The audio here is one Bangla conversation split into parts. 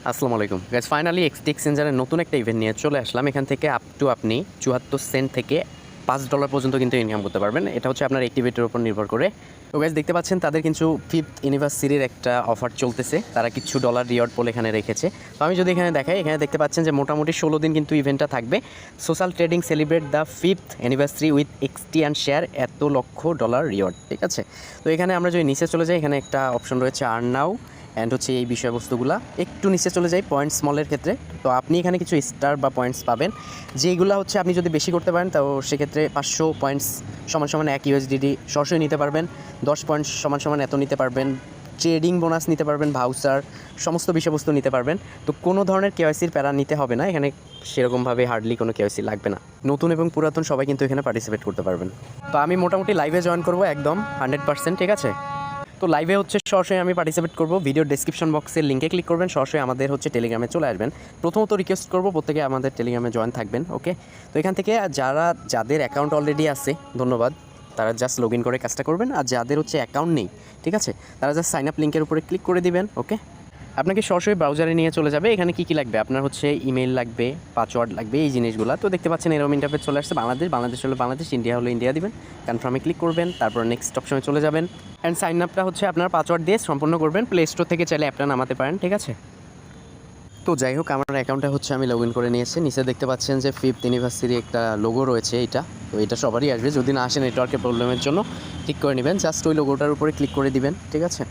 আসসালামু আলাইকুম গাইস, ফাইনালি এক্সটি এক্সচেঞ্জারের নতুন একটা ইভেন্ট নিয়ে চলে আসলাম। এখান থেকে আপ টু আপনি 74 সেন্ট থেকে $5 পর্যন্ত কিন্তু ইনকাম করতে পারবেন। এটা হচ্ছে আপনার অ্যাক্টিভিটির উপর নির্ভর করে। তো গাইস দেখতে পাচ্ছেন তাদের কিন্তু 5th অ্যানিভার্সারির একটা অফার চলতেছে, তারা কিছু ডলার রিওয়ার্ড বলে এখানে রেখেছে। তো আমি যদি এখানে দেখাই, এখানে দেখতে পাচ্ছেন যে মোটামুটি 16 দিন কিন্তু ইভেন্টটা থাকবে। Social trading celebrate the 5th anniversary with XT and share এত লক্ষ ডলার রিওয়ার্ড। ঠিক আছে, তো এখানে আমরা যদি নিচে চলে যাই, এখানে একটা অপশন রয়েছে আর্ন নাও অ্যান্ড হচ্ছে এই বিষয়বস্তুগুলো একটু নিচে চলে যায় পয়েন্টস মলের ক্ষেত্রে। তো আপনি এখানে কিছু স্টার বা পয়েন্টস পাবেন, যেগুলো হচ্ছে আপনি যদি বেশি করতে পারেন তো সেক্ষেত্রে 500 পয়েন্টস সমান সমান 1 USDT সরাসরি নিতে পারবেন। 10 পয়েন্টস সমান সমান এত নিতে পারবেন। ট্রেডিং বোনাস নিতে পারবেন, ভাউচার, সমস্ত বিষয়বস্তু নিতে পারবেন। তো কোনো ধরনের কেওয়াইসির প্যারা নিতে হবে না এখানে, সেরকমভাবে হার্ডলি কোনো কেওয়াইসি লাগবে না। নতুন এবং পুরাতন সবাই কিন্তু এখানে পার্টিসিপেট করতে পারবেন। তো আমি মোটামুটি লাইভে জয়েন করবো একদম 100%। ঠিক আছে, তো লাইভে হচ্ছে সরাসরি আমি পার্টিসিপেট করব। ভিডিও ডেসক্রিপশন বক্সের লিঙ্কে ক্লিক করবেন, সরাসরি আমাদের হচ্ছে টেলিগ্রামে চলে আসবেন। প্রথমত রিকোয়েস্ট করব প্রত্যেকে আমাদের টেলিগ্রামে জয়েন থাকবেন। ওকে, তো এখান থেকে যাদের অ্যাকাউন্ট অলরেডি আছে ধন্যবাদ, তারা জাস্ট লগ ইন করে কাজটা করবেন। আর যাদের হচ্ছে অ্যাকাউন্ট নেই, ঠিক আছে, তারা জাস্ট সাইন আপ লিঙ্কের উপরে ক্লিক করে দিবেন। ওকে, আপনাকে সরাসরি ব্রাউজারে নিয়ে চলে যাবে। এখানে কী লাগবে, আপনার হচ্ছে ইমেল লাগবে, পাসওয়ার্ড লাগবে, এই জিনিসগুলো। তো দেখতে পাচ্ছেন এরকম ইন্টারফেস চলে আসছে। বাংলাদেশ হলে বাংলাদেশ, ইন্ডিয়া হলে ইন্ডিয়া দিবেন, কনফার্মে ক্লিক করবেন, তারপর নেক্সট অপশনে চলে যাবেন। অ্যান্ড সাইন আপটা হচ্ছে আপনার পাসওয়ার্ড দিয়ে সম্পূর্ণ করবেন। প্লে স্টোর থেকে চাইলে অ্যাপটা নামাতে পারেন। ঠিক আছে, তো যাই হোক আমার অ্যাকাউন্টটা হচ্ছে আমি লগ ইন করে নিয়েছি। নিচে দেখতে পাচ্ছেন যে 5th অ্যানিভার্সারি একটা লোগো রয়েছে, এইটা। তো এটা সবারই আসবে, যদি না আসে নেটওয়ার্কের প্রবলেমের জন্য ঠিক করে নেবেন। জাস্ট ওই লোগোটার উপরে ক্লিক করে দিবেন। ঠিক আছে,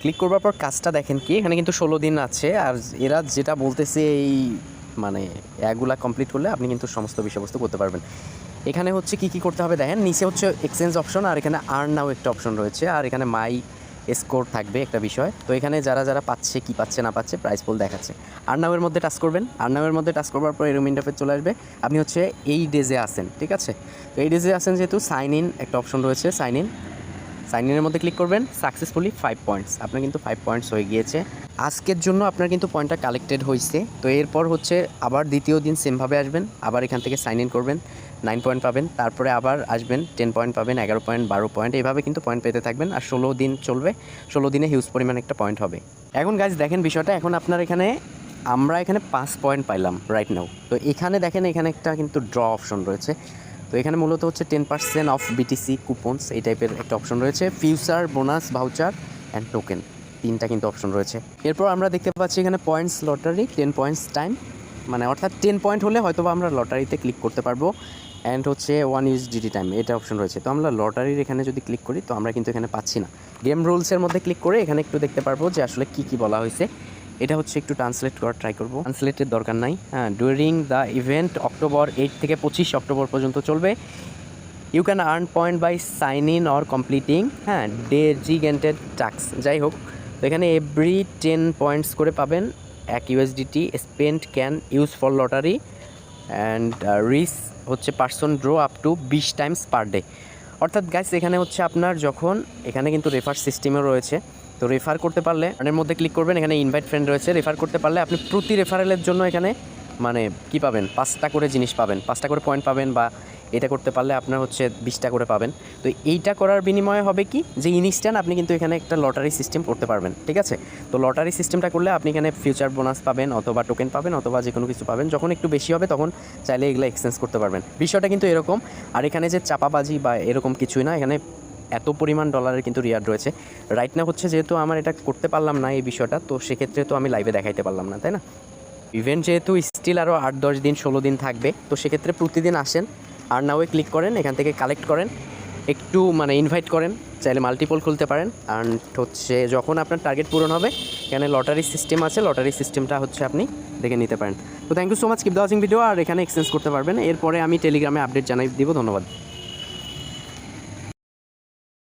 ক্লিক করবার পর কাজটা দেখেন কি, এখানে কিন্তু 16 দিন আছে। আর এরা যেটা বলতেছে এই মানে এগুলা কমপ্লিট করলে আপনি কিন্তু সমস্ত বিষয়বস্তু করতে পারবেন। এখানে হচ্ছে কি করতে হবে দেখেন, নিচে হচ্ছে এক্সচেঞ্জ অপশন, আর এখানে আর্ন নাও একটা অপশন রয়েছে, আর এখানে মাই স্কোর থাকবে একটা বিষয়। তো এখানে যারা পাচ্ছে, কি পাচ্ছে না পাচ্ছে, প্রাইস পোল দেখাচ্ছে। আর্ন নাওয়ের মধ্যে টাচ করবেন। আর্ন নাওয়ের মধ্যে টাচ করবার পর এরকম ইন্টারফেস চলে আসবে। আপনি হচ্ছে এই ডেজে আসেন। ঠিক আছে, তো এই ডেজে আসেন যেহেতু সাইন ইন একটা অপশন রয়েছে, সাইন ইনের মধ্যে ক্লিক করবেন। সাকসেসফুলি 5 পয়েন্টস, আপনার কিন্তু 5 পয়েন্টস হয়ে গিয়েছে আজকের জন্য। আপনার কিন্তু পয়েন্টটা কালেক্টেড হয়েছে। তো এরপর হচ্ছে আবার দ্বিতীয় দিন সেমভাবে আসবেন, আবার এখান থেকে সাইন ইন করবেন, 9 পয়েন্ট পাবেন। তারপরে আবার আসবেন, 10 পয়েন্ট পাবেন, 11 পয়েন্ট, 12 পয়েন্ট, এইভাবে কিন্তু পয়েন্ট পেতে থাকবেন। আর 16 দিন চলবে, 16 দিনে হিউজ পরিমাণ একটা পয়েন্ট হবে। এখন গাইজ দেখেন বিষয়টা, এখন আপনার আমরা এখানে 5 পয়েন্ট পাইলাম রাইট নাও। তো এখানে দেখেন, এখানে একটা কিন্তু ড্র অপশন রয়েছে। তো এখানে মূলত হচ্ছে 10% অফ বিটিসি কুপনস এই টাইপের একটা অপশন রয়েছে। Future, bonus, voucher and token, তিনটা কিন্তু অপশন রয়েছে। এরপর আমরা দেখতে পাচ্ছি এখানে পয়েন্টস লটারি, 10 পয়েন্টস টাইম, মানে অর্থাৎ 10 পয়েন্ট হলে হয়তো আমরা লটারিতে ক্লিক করতে পারবো। অ্যান্ড হচ্ছে 1 USDT টাইম, এটা অপশন রয়েছে। তো আমরা লটারির এখানে যদি ক্লিক করি, তো আমরা কিন্তু এখানে পাচ্ছি না। গেম রুলসের মধ্যে ক্লিক করে এখানে একটু দেখতে পারবো যে আসলে কী বলা হয়েছে। এটা হচ্ছে একটু ট্রান্সলেট করার ট্রাই করবো, ট্রান্সলেটের দরকার নাই। হ্যাঁ, ডিউরিং দ্য ইভেন্ট অক্টোবর 8 থেকে 25 অক্টোবর পর্যন্ত চলবে। You can earn point by sign in or completing designated task. যাই হোক, তো এখানে এভরি 10 পয়েন্টস করে পাবেন 1 USDT spend can use for lottery and রিস হচ্ছে person draw up to 20 times per day. অর্থাৎ গাইস এখানে হচ্ছে আপনার যখন এখানে কিন্তু রেফার সিস্টেমও রয়েছে। তো রেফার করতে পারলে এর মধ্যে ক্লিক করবেন, এখানে ইনভাইট ফ্রেন্ড রয়েছে। রেফার করতে পারলে আপনি প্রতি রেফারেলের জন্য এখানে মানে কি পাবেন, 5টা করে জিনিস পাবেন, 5টা করে পয়েন্ট পাবেন। বা এটা করতে পারলে আপনার হচ্ছে 20টা করে পাবেন। তো এইটা করার বিনিময়ে হবে কি, যে ইনস্ট্যান্ট আপনি কিন্তু এখানে একটা লটারি সিস্টেম করতে পারবেন। ঠিক আছে, তো লটারি সিস্টেমটা করলে আপনি এখানে ফিউচার বোনাস পাবেন, অথবা টোকেন পাবেন, অথবা যে কোনো কিছু পাবেন। যখন একটু বেশি হবে তখন চাইলে এগুলো এক্সচেঞ্জ করতে পারবেন। বিষয়টা কিন্তু এরকম। আর এখানে যে চাপাবাজি বা এরকম কিছুই না, এখানে এত পরিমাণ ডলারের কিন্তু রিয়ার্ড রয়েছে। রাইট না হচ্ছে যেহেতু আমার এটা করতে পারলাম না এই বিষয়টা, তো সেক্ষেত্রে তো আমি লাইভে দেখাইতে পারলাম না, তাই না? ইভেন্ট যেহেতু স্টিল আরও 8-10 দিন 16 দিন থাকবে, তো সেক্ষেত্রে প্রতিদিন আসেন, আর নাওয়ে ক্লিক করেন, এখান থেকে কালেক্ট করেন, একটু ইনভাইট করেন, চাইলে মাল্টিপল খুলতে পারেন। আর হচ্ছে যখন আপনার টার্গেট পূরণ হবে, এখানে লটারি সিস্টেম আছে, লটারি সিস্টেমটা হচ্ছে আপনি দেখে নিতে পারেন। তো thank you so much, keep the watching video. আর এখানে এক্সচেঞ্জ করতে পারবেন। এরপরে আমি টেলিগ্রামে আপডেট জানাই দিব। ধন্যবাদ।